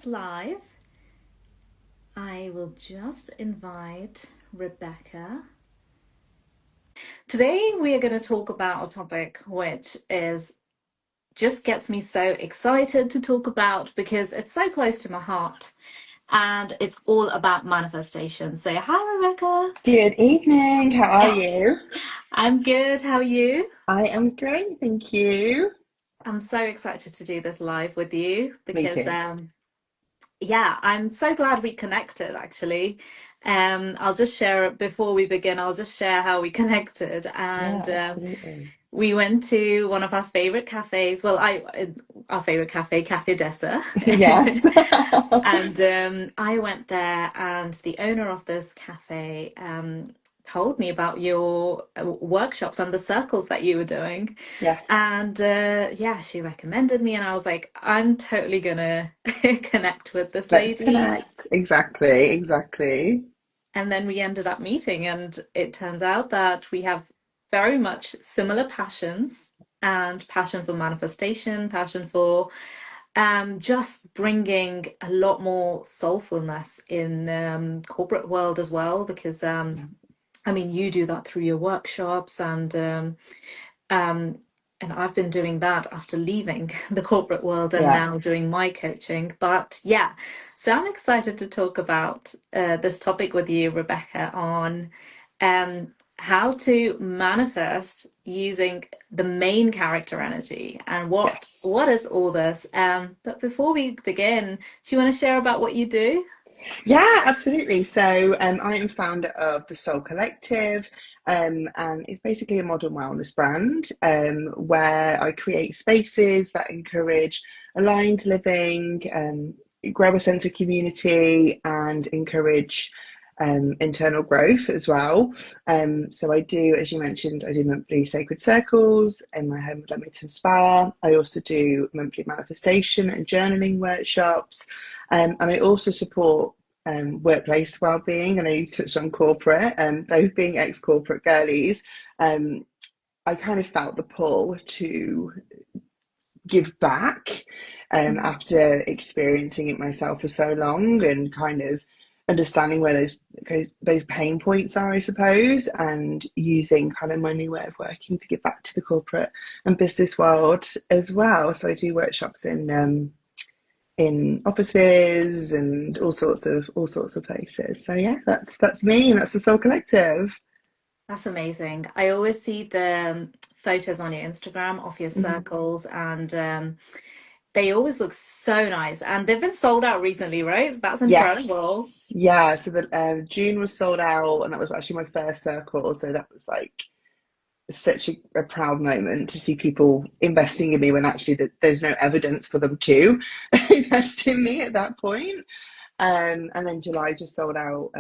live. I will just invite Rebecca. Today we are going to talk about a topic which is just gets me so excited to talk about because it's so close to my heart and it's all about manifestation. So hi Rebecca. Good evening. How are you? I'm good. How are you? I am great, thank you. I'm so excited to do this live with you Me because too. yeah, I'm so glad we connected actually. I'll just share before we begin, I'll just share how we connected. Yeah, And absolutely. we went to one of our favorite cafes. Well, our favorite cafe, Cafe Dessa. Yes. And I went there, and the owner of this cafe told me about your workshops and the circles that you were doing. Yes. And yeah, she recommended me, and I was like, I'm totally gonna connect with this Let's lady. connect. Exactly, exactly. And then we ended up meeting, and it turns out that we have very much similar passions and passion for manifestation, passion for just bringing a lot more soulfulness in corporate world as well, because Yeah. I mean, you do that through your workshops um, and I've been doing that after leaving the corporate world and Yeah. now doing my coaching. But yeah, so I'm excited to talk about this topic with you, Rebecca, on how to manifest using the main character energy and what Yes. is all this. But before we begin, do you want to share about what you do? Yeah, absolutely. So I am founder of the Soul Collective, and it's basically a modern wellness brand where I create spaces that encourage aligned living, grow a sense of community, and encourage internal growth as well. So I do, as you mentioned, I do monthly sacred circles in my home at Leamington Spa. I also do monthly manifestation and journaling workshops, and I also support workplace well-being. I know you touched on corporate, and both being ex-corporate girlies, um, I kind of felt the pull to give back after experiencing it myself for so long and kind of understanding where those pain points are, I suppose, and using kind of my new way of working to give back to the corporate and business world as well. So I do workshops in offices and all sorts of places. So yeah, that's me, and that's the Soul Collective. That's amazing. I always see the photos on your Instagram of your Mhm. circles, and they always look so nice. And they've been sold out recently, right? That's incredible. Yes, yeah. So the June was sold out, and that was actually my first circle. So that was like such a proud moment to see people investing in me when actually there's no evidence for them to invest in me at that point. And then July just sold out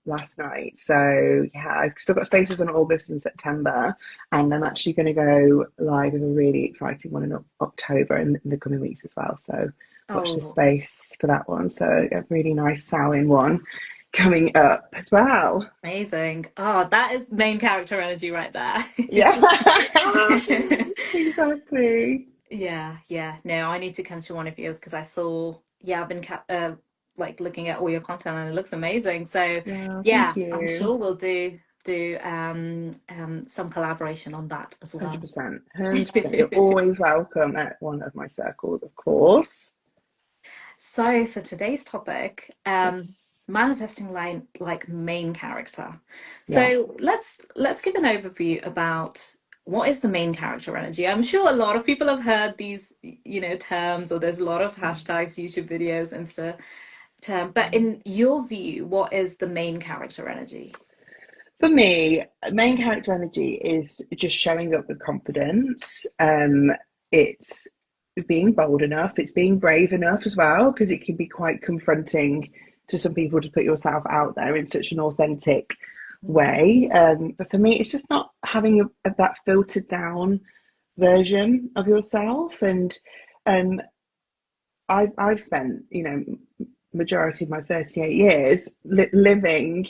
last night. So yeah, I've still got spaces in August and September, and I'm actually going to go live with a really exciting one in October in the coming weeks as well. So watch the Oh, space for that one. So a really nice Samhain one coming up as well. amazing. Oh, that is main character energy right there. Yeah, exactly. Yeah, yeah. No, I need to come to one of yours because I saw, yeah, I've been like looking at all your content and it looks amazing. So, Yeah, thank yeah, I'm you. sure we'll do some collaboration on that as well. 100%. 100%. You're always welcome at one of my circles, of course. So for today's topic, Yes. manifesting like main character. Yeah. So let's give an overview about what is the main character energy. I'm sure a lot of people have heard these, terms, or there's a lot of hashtags, YouTube videos, Insta term. But in your view, what is the main character energy? For me, main character energy is just showing up with confidence. It's being bold enough, it's being brave enough as well, because it can be quite confronting to some people to put yourself out there in such an authentic way. But for me, it's just not having that filtered down version of yourself. And um, I've spent, majority of my 38 years living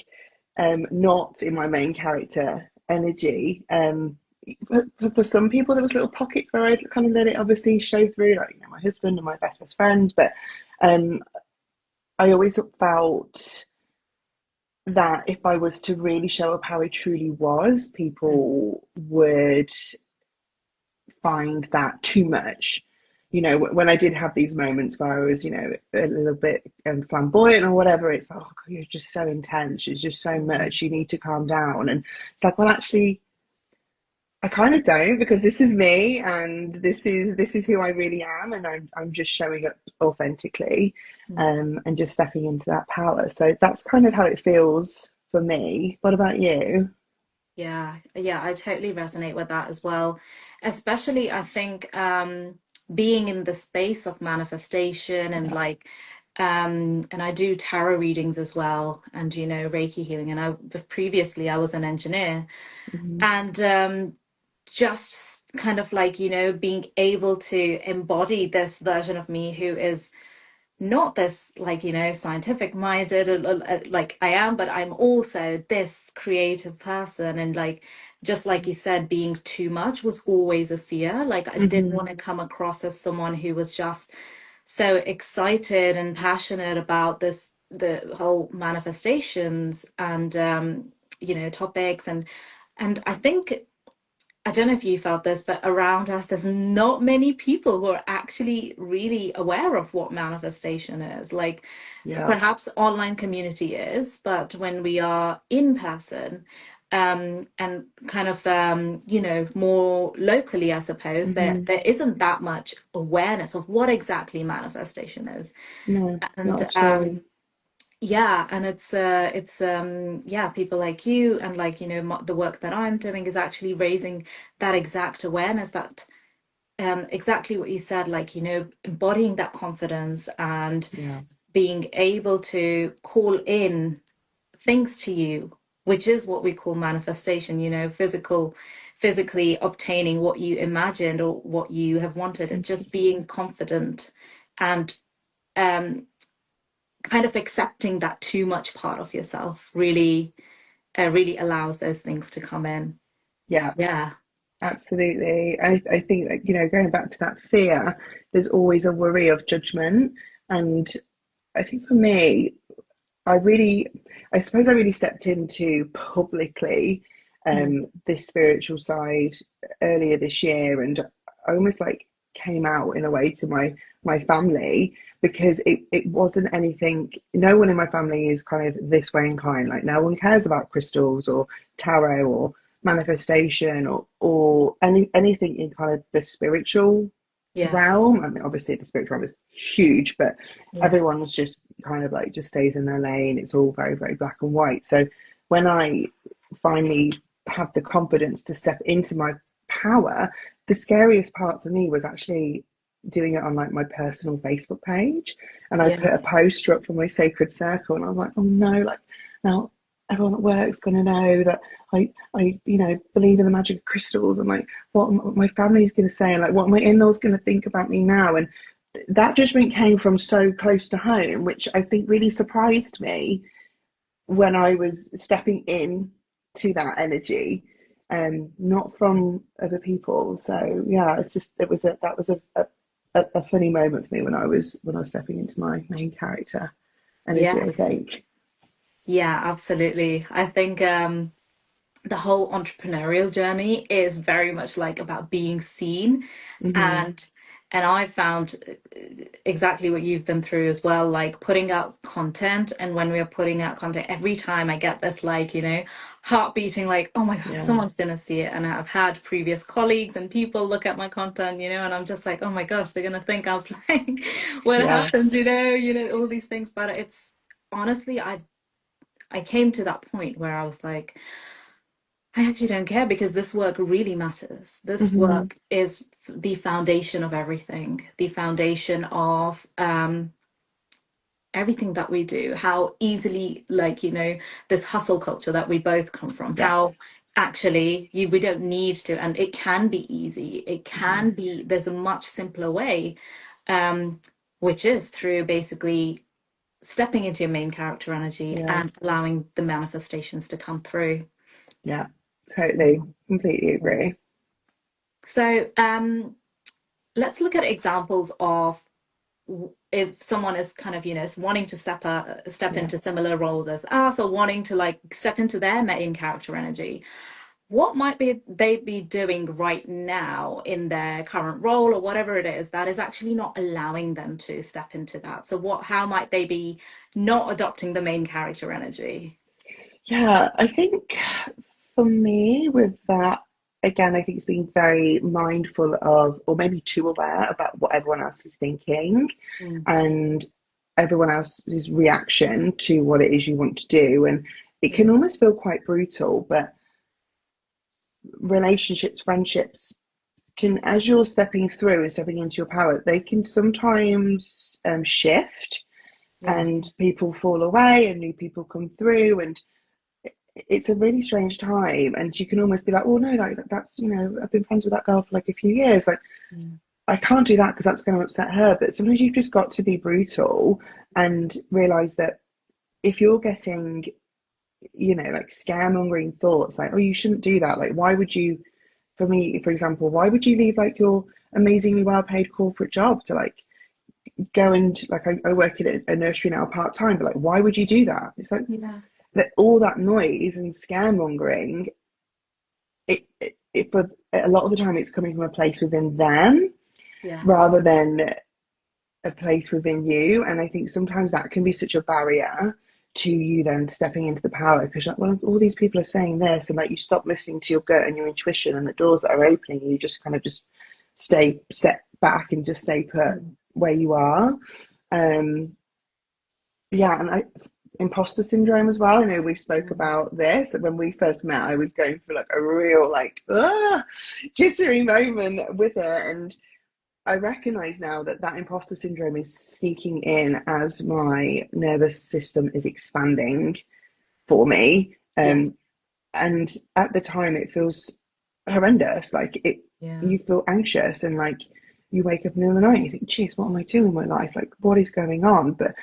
not in my main character energy. For some people, there was little pockets where I kind of let it obviously show through, like my husband and my best friends. But um, I always felt that if I was to really show up how I truly was, Mm. people would find that too much. You know, when I did have these moments where I was, a little bit flamboyant or whatever, it's like, oh, God, you're just so intense. It's just so Mm. much. You need to calm down. And it's like, well, actually, I kind of don't, because this is me and this is who I really am, and I'm just showing up authentically, Mm. and just stepping into that power. So that's kind of how it feels for me. What about you? Yeah, yeah, I totally resonate with that as well. Especially, I think being in the space of manifestation and Yeah. like and I do tarot readings as well and Reiki healing and I previously I was an engineer Hmm. and just kind of like being able to embody this version of me who is not this like scientific minded like I am, but I'm also this creative person. And like just like you said, being too much was always a fear. Like I didn't Hmm. want to come across as someone who was just so excited and passionate about the whole manifestations and topics. And I think I don't know if you felt this, but around us, there's not many people who are actually really aware of what manifestation is. Like, Yeah. perhaps online community is, but when we are in person, and kind of, more locally, I suppose, Hmm. there isn't that much awareness of what exactly manifestation is. No, not And at all. yeah, and it's people like you and like the work that I'm doing is actually raising that exact awareness that exactly what you said, like embodying that confidence and Yeah. being able to call in things to you, which is what we call manifestation, physically obtaining what you imagined or what you have wanted, and just being confident and um kind of accepting that too much part of yourself really really allows those things to come in. Yeah, Yeah. absolutely. I think that, going back to that fear, there's always a worry of judgment. And I think for me, I really, I suppose I really stepped into publicly Mm. this spiritual side earlier this year, and I almost like came out in a way to my family, because it wasn't anything. No one in my family is kind of this way inclined. Like no one cares about crystals or tarot or manifestation or anything in kind of the spiritual Yeah. realm. I mean, obviously the spiritual realm is huge, but Yeah. everyone's just kind of like just stays in their lane. It's all very, very black and white. So when I finally had the confidence to step into my power, the scariest part for me was actually doing it on like my personal Facebook page. And I Yeah. put a poster up for my sacred circle, and I was like, oh no, like now everyone at work's going to know that I believe in the magic of crystals, and like what my family's going to say, and like what my in-laws going to think about me now. And that judgment came from so close to home, which I think really surprised me when I was stepping in to that energy, not from other people. So yeah, it's just that was a funny moment for me when I was stepping into my main character energy, Yeah. I think. Yeah, absolutely. I think the whole entrepreneurial journey is very much like about being seen Hmm. and I found exactly what you've been through as well, like putting out content. And when we're putting out content, every time I get this like heart beating, like, oh my gosh, Yeah. someone's gonna see it. And I've had previous colleagues and people look at my content, and I'm just like, oh my gosh, they're gonna think I was like what happens, Yes. all these things. But it's honestly, I came to that point where I was like, I actually don't care because this work really matters. This Hmm. work is the foundation of everything, the foundation of everything that we do. How easily, like, this hustle culture that we both come from, Yeah. how actually we don't need to, and it can be easy. It Hmm. can be, there's a much simpler way, um, which is through basically stepping into your main character energy Yeah. and allowing the manifestations to come through. Yeah. Totally. Completely agree. So, let's look at examples of if someone is kind of, wanting to step Yeah. into similar roles as us, or wanting to like step into their main character energy, what might be they be doing right now in their current role or whatever it is that is actually not allowing them to step into that? So how might they be not adopting the main character energy? Yeah, I think for me, with that, again, I think it's being very mindful of, or maybe too aware about what everyone else is thinking Mm. and everyone else's reaction to what it is you want to do. And it can Yeah. almost feel quite brutal, but relationships, friendships can, as you're stepping through and stepping into your power, they can sometimes shift Yeah. and people fall away and new people come through. And it's a really strange time, and you can almost be like, oh no, like that's, I've been friends with that girl for like a few years, like Mm. I can't do that because that's going to upset her. But sometimes you've just got to be brutal and realize that if you're getting, like scaremongering thoughts like, oh, you shouldn't do that, like why would you, for me, for example, why would you leave like your amazingly well paid corporate job to like go and like I work in a nursery now part time, but like why would you do that? It's like Yeah. that all that noise and scaremongering, but a lot of the time it's coming from a place within them Yeah. rather than a place within you. And I think sometimes that can be such a barrier to you then stepping into the power because like, well, all these people are saying this, and like you stop listening to your gut and your intuition and the doors that are opening, you just kind of just step back and just stay put Mm. where you are. um yeah, and imposter syndrome as well. I know we've spoke Mm. about this. When we first met, I was going through like a real like jittery moment with it, and I recognize now that that imposter syndrome is sneaking in as my nervous system is expanding for me. Yeah. And at the time, it feels horrendous. Like Yeah. you feel anxious, and like you wake up in the middle of the night, and you think, "Geez, what am I doing in my life? Like, what is going on?" But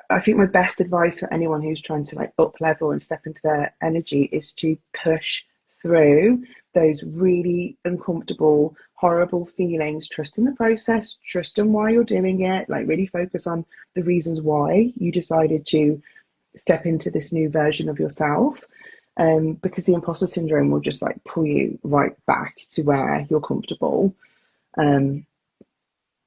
I think my best advice for anyone who's trying to like up level and step into their energy is to push through those really uncomfortable, horrible feelings. Trust in the process, trust in why you're doing it, like really focus on the reasons why you decided to step into this new version of yourself. Because the imposter syndrome will just like pull you right back to where you're comfortable. Yeah. Um,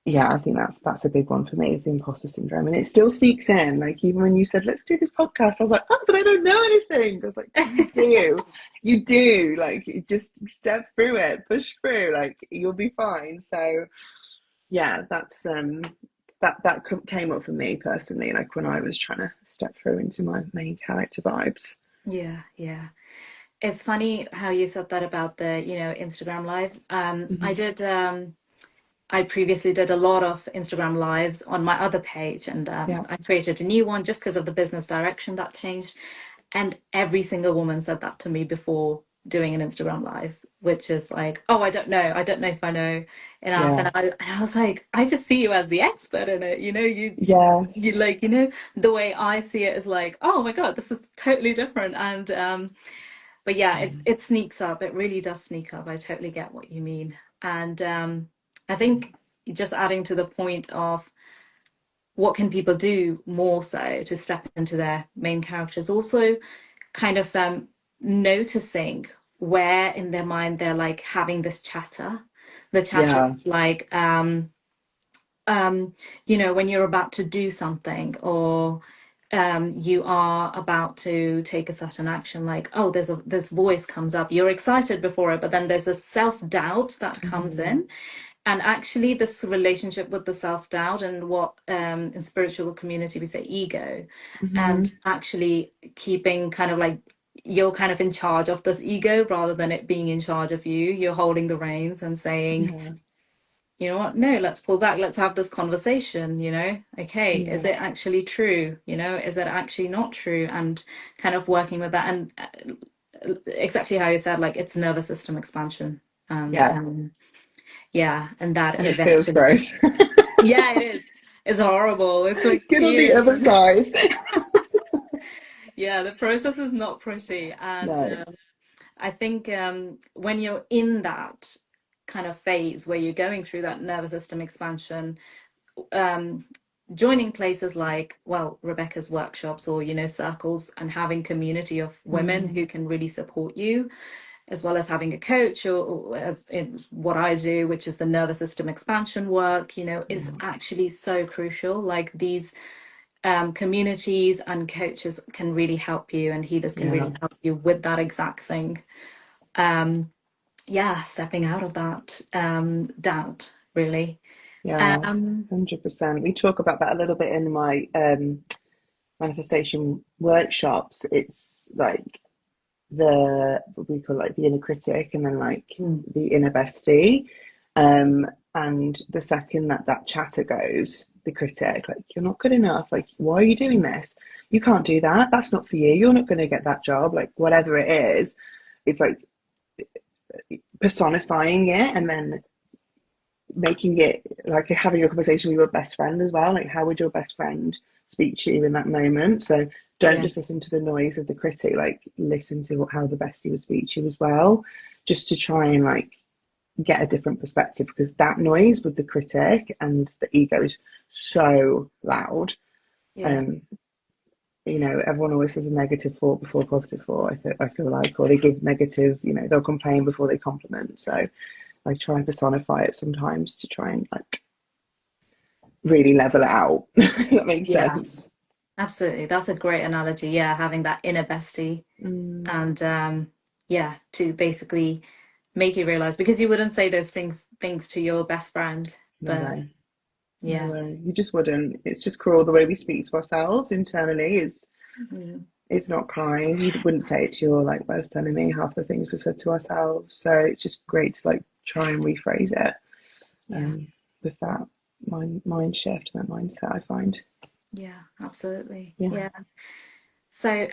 yeah, I think that's a big one for me is the imposter syndrome, and it still sneaks in. Like even when you said let's do this podcast, I was like, oh, but I don't know anything. I was like, you do, you do. Like you just step through it, push through. Like you'll be fine. So yeah, that came up for me personally. Like when I was trying to step through into my main character vibes. Yeah. Yeah. It's funny how you said that about the, Instagram live. I Hmm. did I previously did a lot of Instagram lives on my other page, and Yeah, I created a new one just because of the business direction that changed. And every single woman said that to me before doing an Instagram live, which is like, oh, I don't know if I know enough. yeah, And I was like, I just see you as the expert in it. You yes, like, the way I see it is like, oh my God, this is totally different. And but yeah, it, mm, it sneaks up. It really does sneak up. I totally get what you mean. And I think just adding to the point of what can people do more so to step into their main characters, also kind of noticing where in their mind they're like having this chatter. The chatter yeah, is like, um, when you're about to do something, or you are about to take a certain action, like, oh, this voice comes up, you're excited before it, but then there's a self-doubt that comes hmm, in. And actually this relationship with the self-doubt, and what in spiritual community we say ego, hmm, and actually keeping kind of like you're kind of in charge of this ego rather than it being in charge of you. You're holding the reins and saying, yeah, you know what, no, let's pull back, let's have this conversation, okay, is yeah, it actually true, is it actually not true, and kind of working with that. And exactly how you said, like, it's nervous system expansion. And yeah, yeah, and that and it feels eventually, gross. yeah, it is, it's horrible, it's like Get on the tears. other side. Yeah, the process is not pretty. And No. I think when you're in that kind of phase where you're going through that nervous system expansion, joining places like, well, Rebecca's workshops or, circles, and having community of women Mm, who can really support you, as well as having a coach, or as in what I do, which is the nervous system expansion work, is yeah, actually so crucial. Like these communities and coaches can really help you, and healers can yeah, really help you with that exact thing. Um, yeah, stepping out of that doubt, really. yeah, Um, 100%. We talk about that a little bit in my manifestation workshops. It's like what we call like the inner critic, and then like mm, the inner bestie. Um, and the second that that chatter goes, the critic, like, you're not good enough. Like, why are you doing this? You can't do that. That's not for you. You're not going to get that job. Like, whatever it is, it's like personifying it and then making it like having a conversation with your best friend as well. Like, how would your best friend speak to you in that moment? So don't yeah, just listen to the noise of the critic, like listen to how the bestie would speak to you as well, just to try and like get a different perspective, because that noise with the critic and the ego is so loud. yeah, um Everyone always says a negative thought before a positive thought. I feel like, or they give negative, they'll complain before they compliment. So I try and personify it sometimes to try and like really level it out. That makes yeah. sense. Absolutely. That's a great analogy. Yeah, having that inner bestie, Mm, and yeah, to basically make you realize, because you wouldn't say those things to your best friend, no but way. No yeah. way. You just wouldn't. It's just cruel the way we speak to ourselves internally Mhm. is not kind. You wouldn't say it to your like worst enemy, half the things we've said to ourselves. So it's just great to like try and rephrase it Yeah. um with that mind shift, that mindset, I find. Yeah, absolutely. Yeah. Yeah. So,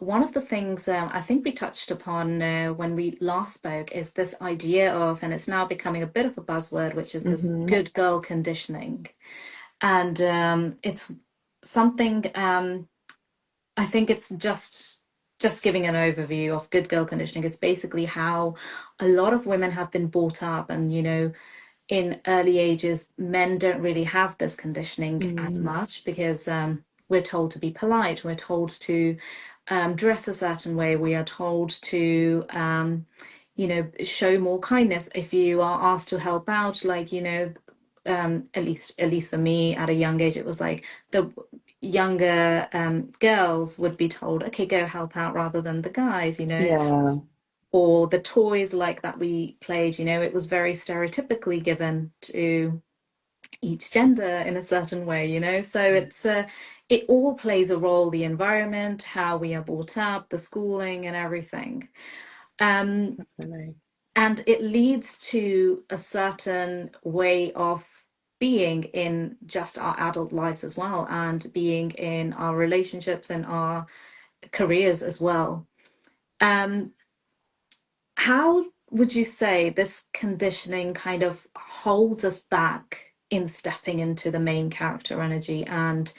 one of the things I think we touched upon when we last spoke is this idea of, and it's now becoming a bit of a buzzword, which is this Mm-hmm. good girl conditioning. And it's something, I think it's just giving an overview of good girl conditioning. It's basically how a lot of women have been brought up, and in early ages, men don't really have this conditioning as Mm, much, because we're told to be polite, we're told to dress a certain way, we are told to show more kindness if you are asked to help out, like at least for me at a young age, it was like the younger girls would be told, okay, go help out, rather than the guys. yeah. Or the toys like that we played, it was very stereotypically given to each gender in a certain way. So it all plays a role, the environment, how we are brought up, the schooling and everything. Um, Definitely. and it leads to a certain way of being in just our adult lives as well, and being in our relationships and our careers as well. Um, how would you say this conditioning kind of holds us back in stepping into the main character energy, and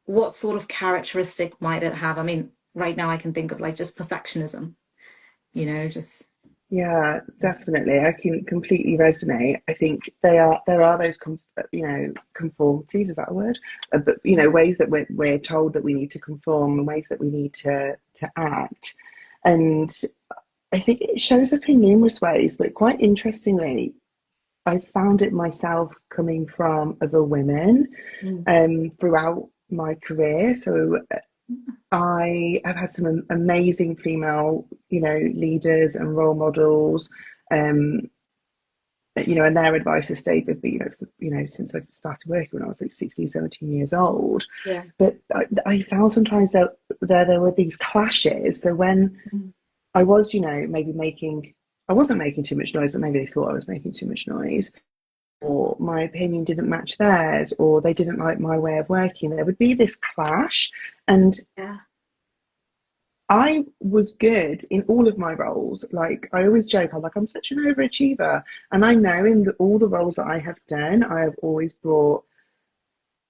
what sort of characteristic might it have? I mean, right now I can think of like just perfectionism, just Yeah, definitely. I can completely resonate. I think there are those conformities, is that a word? But ways that we're told that we need to conform, and ways that we need to act. And I think it shows up in numerous ways, but quite interestingly, I found it myself coming from other women Mm. throughout my career. So I have had some amazing female, leaders and role models, um, and their advice has stayed with me, since I started working when I was like 16, 17 years old. Yeah. But I found sometimes that there were these clashes. So when Mm. I was, maybe I wasn't making too much noise, but maybe they thought I was making too much noise, or my opinion didn't match theirs, or they didn't like my way of working, there would be this clash. And Yeah. I was good in all of my roles. Like, I always joke, I'm like, I'm such an overachiever. And I know in all the roles that I have done, I have always brought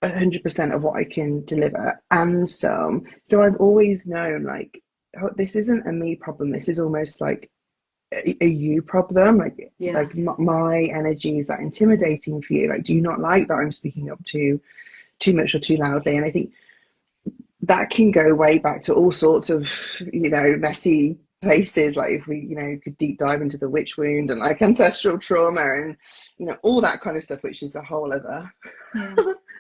100% of what I can deliver and some. So I've always known, like, oh, this isn't a me problem. This is almost like a you problem? Yeah. My energy, is that intimidating for you? Like, do you not like that I'm speaking up too much or too loudly? And I think that can go way back to all sorts of, messy places. Like if we, could deep dive into the witch wound and like ancestral trauma and, all that kind of stuff, which is the whole other Yeah.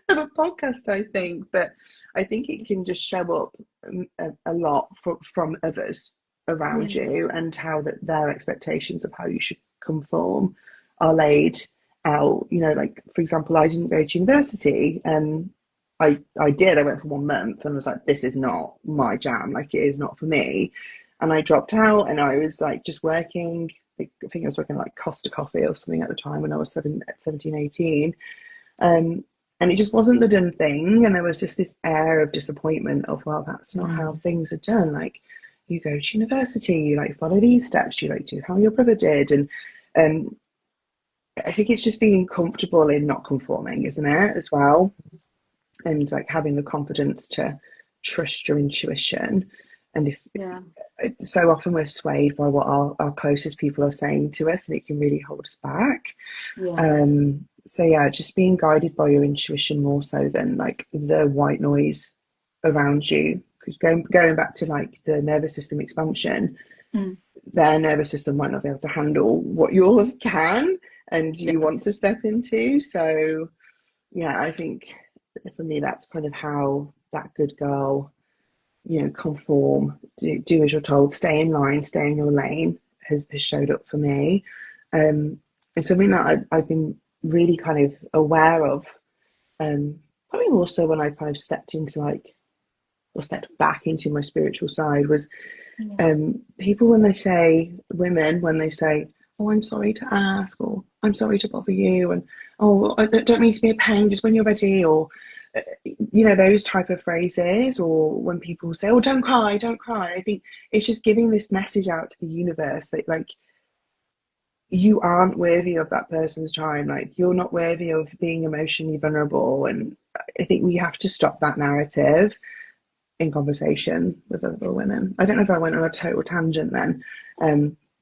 of a podcast, I think. But I think it can just show up a lot from others around Yeah. you, and how that their expectations of how you should conform are laid out. Like for example, I didn't go to university, and I did. I went for 1 month and was like, this is not my jam. Like, it is not for me. And I dropped out, and I was like just working. I think I was working like Costa Coffee or something at the time when I was 17, 18. And it just wasn't the done thing. And there was just this air of disappointment of, well, that's not how Mm. things are done. Like, you go to university, you like follow these steps, you like do how your brother did. And um, I think it's just being comfortable in not conforming, isn't it, as well? And like having the confidence to trust your intuition. And if Yeah. so often we're swayed by what our closest people are saying to us, and it can really hold us back. Yeah. So yeah, just being guided by your intuition more so than like the white noise around you. Because going back to like the nervous system expansion, Mm. their nervous system might not be able to handle what yours can and Yeah. you want to step into. So yeah, I think for me that's kind of how that good girl, conform, do as you're told, stay in line, stay in your lane, has showed up for me. It's something that I've been really kind of aware of, probably more so when I kind of stepped into like, or stepped back into my spiritual side, was Yeah. people when they say, women, when they say, oh, I'm sorry to ask, or I'm sorry to bother you, and oh, I don't mean to be a pain, just when you're ready, or those type of phrases, or when people say, oh, don't cry, don't cry. I think it's just giving this message out to the universe that like you aren't worthy of that person's time, like you're not worthy of being emotionally vulnerable. And I think we have to stop that narrative in conversation with other women. I don't know if I went on a total tangent then,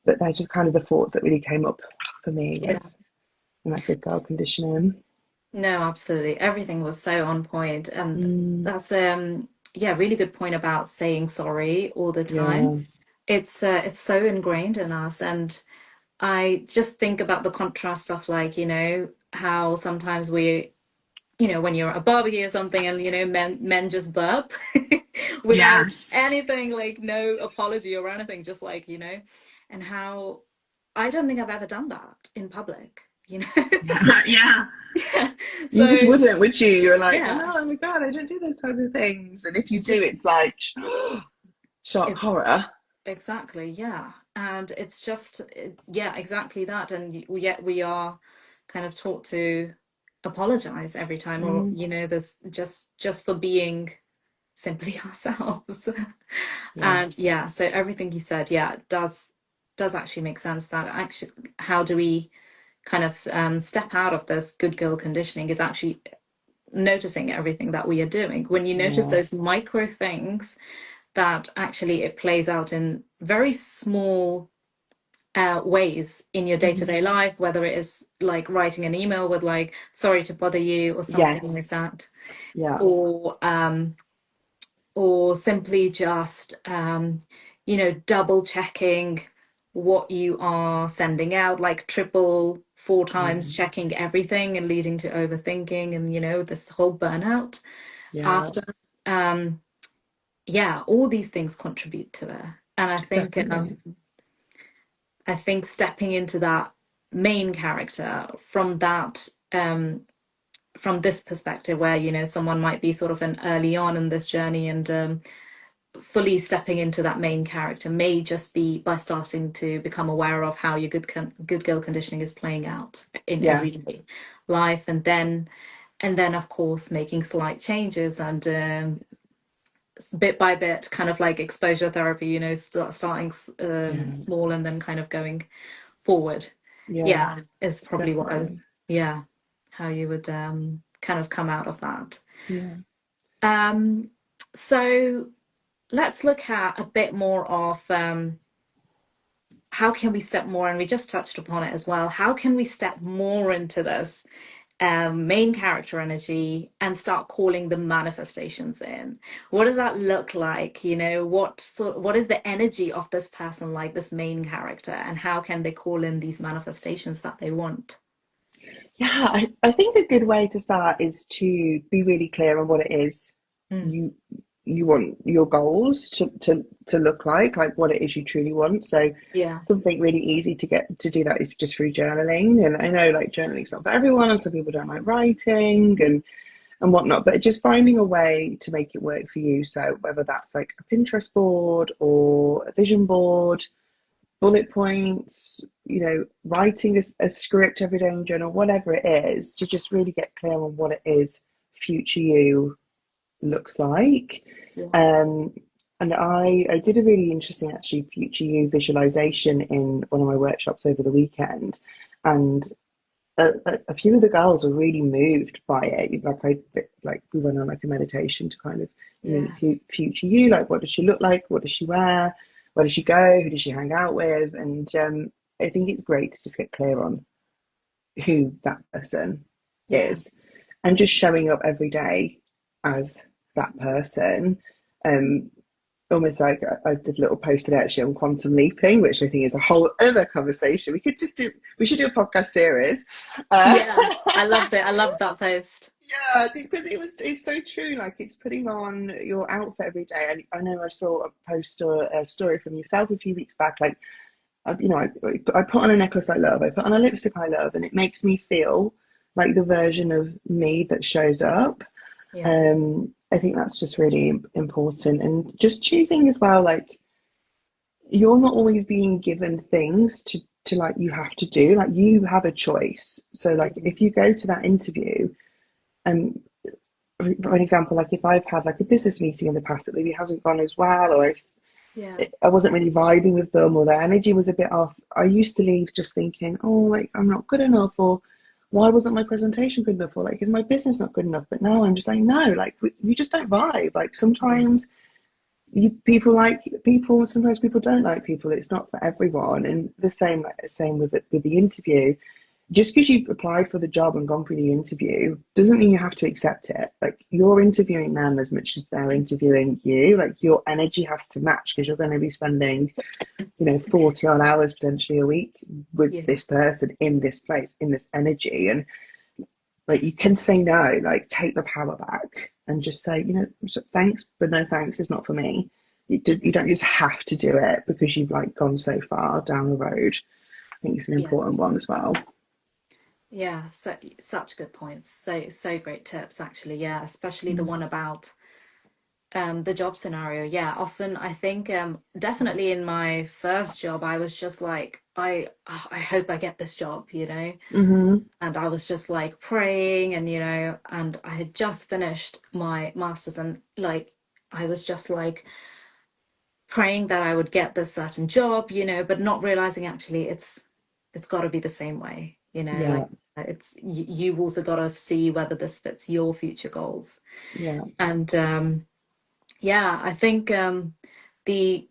but they're just kind of the thoughts that really came up for me Yeah. with that good girl conditioning. No, absolutely. Everything was so on point. And Mm, that's yeah, really good point about saying sorry all the time. yeah, It's so ingrained in us. And I just think about the contrast of like, how sometimes we, when you're at a barbecue or something and men just burp without yes, anything, like no apology or anything, just like, and how I don't think I've ever done that in public. yeah. Yeah. You just So wouldn't, would you? You're like, oh yeah, no, oh my God, I don't do those type of things. And if you it's do, just it's like shock, it's horror. exactly, yeah. And it's just yeah, exactly that. And yet we are kind of taught to apologize every time, or Mm, there's just for being simply ourselves. yeah, And yeah, so everything you said, yeah, does actually make sense. That actually, how do we kind of step out of this good girl conditioning is actually noticing everything that we are doing. When you notice yeah, those micro things, that actually it plays out in very small ways in your hmm, day-to-day life, whether it is like writing an email with like sorry to bother you or something like yes, that, yeah, or simply just double checking what you are sending out, like triple four times yeah, checking everything and leading to overthinking and this whole burnout yeah, after. um yeah, all these things contribute to it. And definitely, I think stepping into that main character from that from this perspective, where someone might be sort of an early on in this journey, and fully stepping into that main character may just be by starting to become aware of how your good girl conditioning is playing out in yeah, everyday life, and then of course making slight changes, and bit by bit, kind of like exposure therapy, starting yeah, small and then kind of going forward. yeah, Yeah, is probably what definitely, yeah, how you would kind of come out of that. yeah, Um, so let's look at a bit more of how can we step more, and we just touched upon it as well, how can we step more into this main character energy and start calling the manifestations in? What does that look like? What is the energy of this person, like this main character, and how can they call in these manifestations that they want? Yeah, I think a good way to start is to be really clear on what it is Mm, you you want your goals to look like what it is you truly want. So yeah, something really easy to get to do that is just through journaling. And I know like journaling's not for everyone, and some people don't like writing and whatnot, but just finding a way to make it work for you. So whether that's like a Pinterest board or a vision board, bullet points, writing a script every day in journal, whatever it is, to just really get clear on what it is future you looks like. yeah, Um, and I did a really interesting actually future you visualization in one of my workshops over the weekend, and a few of the girls were really moved by it. Like we went on like a meditation to kind of yeah, future you, like what does she look like, what does she wear, where does she go, who does she hang out with, and I think it's great to just get clear on who that person yeah, is, and just showing up every day as that person. Um, Almost like I did a little post today actually on quantum leaping, which I think is a whole other conversation. We should do a podcast series. Uh, yeah. I loved it. I loved that post. yeah, I think because it's so true. Like it's putting on your outfit every day. And I know I saw a post or a story from yourself a few weeks back. Like I put on a necklace I love, I put on a lipstick I love, and it makes me feel like the version of me that shows up. Yeah, I think that's just really important, and just choosing as well. Like you're not always being given things to like you have to do. Like you have a choice. So like yeah, if you go to that interview, and for an example, like if I've had like a business meeting in the past that maybe hasn't gone as well, or yeah, I wasn't really vibing with them, or their energy was a bit off, I used to leave just thinking, oh, like I'm not good enough, or why wasn't my presentation good enough, or like is my business not good enough? But now I'm just like, no, like we just don't vibe. Like yeah, sometimes you people like people, sometimes people don't like people. It's not for everyone, and the same with the interview. Just because you've applied for the job and gone through the interview doesn't mean you have to accept it. Like you're interviewing them as much as they're interviewing you. Like your energy has to match because you're going to be spending, 40 odd hours potentially a week with yeah, this person in this place, in this energy. And like you can say no, like take the power back and just say, thanks, but no thanks, it's not for me. You don't just have to do it because you've like gone so far down the road. I think it's an yeah. important one as well. Yeah, so such good points. So great tips actually. Yeah, especially the Mm. one about the job scenario. Yeah, often I think definitely in my first job I was just like I hope I get this job. Hmm. And I was just like praying and and I had just finished my masters, and like I was just like praying that I would get this certain job, but not realizing actually it's got to be the same way, like Yeah, you've also got to see whether this fits your future goals. yeah, And yeah, I think the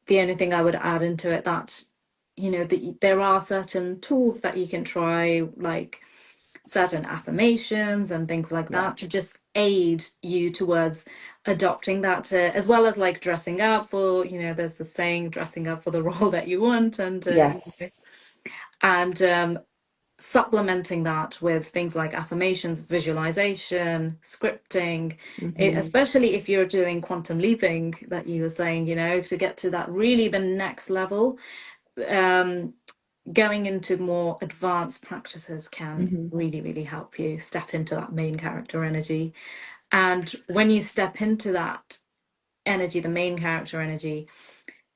the only thing I would add into it that there are certain tools that you can try, like certain affirmations and things like yeah. that, to just aid you towards adopting that, as well as like dressing up for, there's the saying, dressing up for the role that you want, and Yes. and supplementing that with things like affirmations, visualization, scripting, Hmm. especially if you're doing quantum leaping that you were saying, to get to that really the next level. Um, Going into more advanced practices can Hmm. really, really help you step into that main character energy. And when you step into that energy, the main character energy,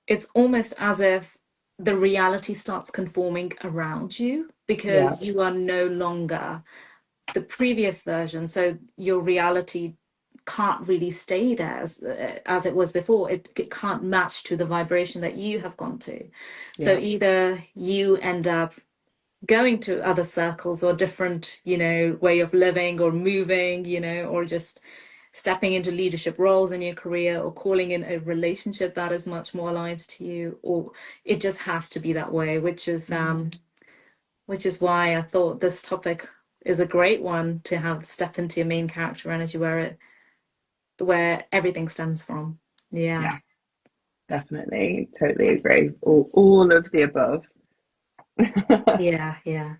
it's almost as if the reality starts conforming around you Yeah, because you are no longer the previous version. So your reality can't really stay there as it was before. It can't match to the vibration that you have gone to. So yeah, either you end up going to other circles or different, way of living or moving, or just stepping into leadership roles in your career or calling in a relationship that is much more aligned to you, or it just has to be that way, which is why I thought this topic is a great one to have step into your main character energy where everything stems from. Yeah. Yeah, definitely. Totally agree. All of the above. Yeah, yeah.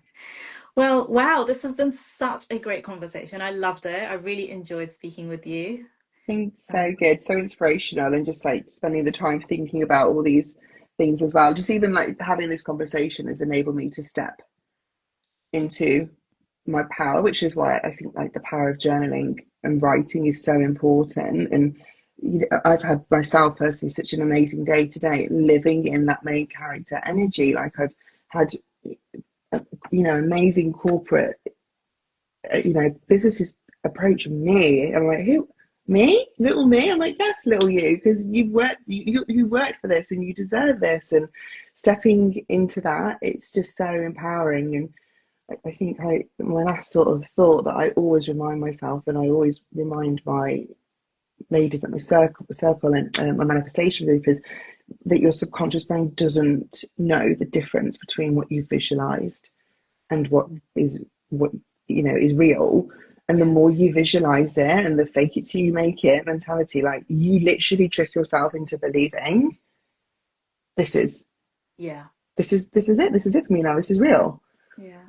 Well, wow, this has been such a great conversation. I loved it. I really enjoyed speaking with you. Been so Um, good, so inspirational, and just like spending the time thinking about all these things as well. Just even like having this conversation has enabled me to step into my power, which is why I think like the power of journaling and writing is so important. And I've had myself personally such an amazing day today, living in that main character energy. Like I've had, amazing corporate, businesses approach me. I'm like, who? Me, little me. I'm like, yes, little you, because you worked for this and you deserve this. And stepping into that, it's just so empowering. And I think my last sort of thought that I always remind myself, and I always remind my ladies at my circle and my manifestation group is that your subconscious brain doesn't know the difference between what you've visualized and what is real. And the yeah, more you visualize it and the fake it till you make it mentality, like you literally trick yourself into believing this is yeah, this is it for me now. This is real. yeah.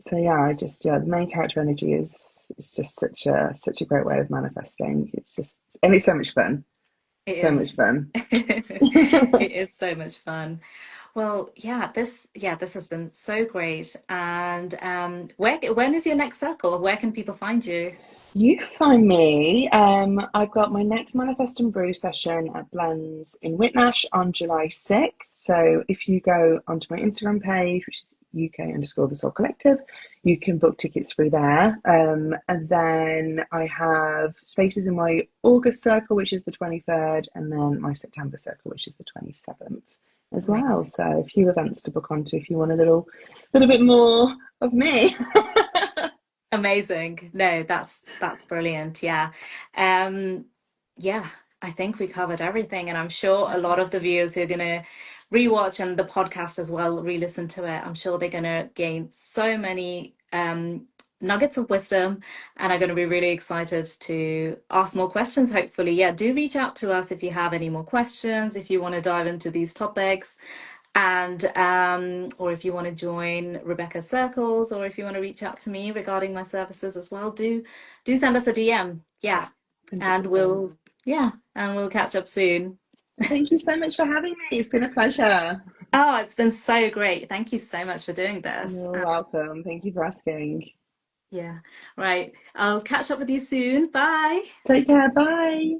So yeah, the main character energy is just such a great way of manifesting. It's so much fun. It So much is. fun. It is so much fun. Well, yeah, this has been so great. And when is your next circle? Where can people find you? You can find me. I've got my next Manifest and Brew session at Blends in Whitnash on July 6th. So if you go onto my Instagram page, which is UK _ the Soul Collective, you can book tickets through there. And then I have spaces in my August circle, which is the 23rd, and then my September circle, which is the 27th as well. Amazing. So a few events to book onto if you want a little bit more of me. Amazing. No, that's brilliant. Yeah. Um, yeah, I think we covered everything, and I'm sure a lot of the viewers who are gonna rewatch and the podcast as well, re-listen to it, I'm sure they're gonna gain so many nuggets of wisdom and are gonna be really excited to ask more questions, hopefully. Yeah, do reach out to us if you have any more questions, if you want to dive into these topics. And or if you want to join Rebecca's circles, or if you want to reach out to me regarding my services as well, do send us a DM. Yeah. And 100%. we'll catch up soon. Thank you so much for having me. It's been a pleasure. Oh, it's been so great. Thank you so much for doing this. You're welcome. Thank you for asking. Yeah. Right. I'll catch up with you soon. Bye. Take care. Bye.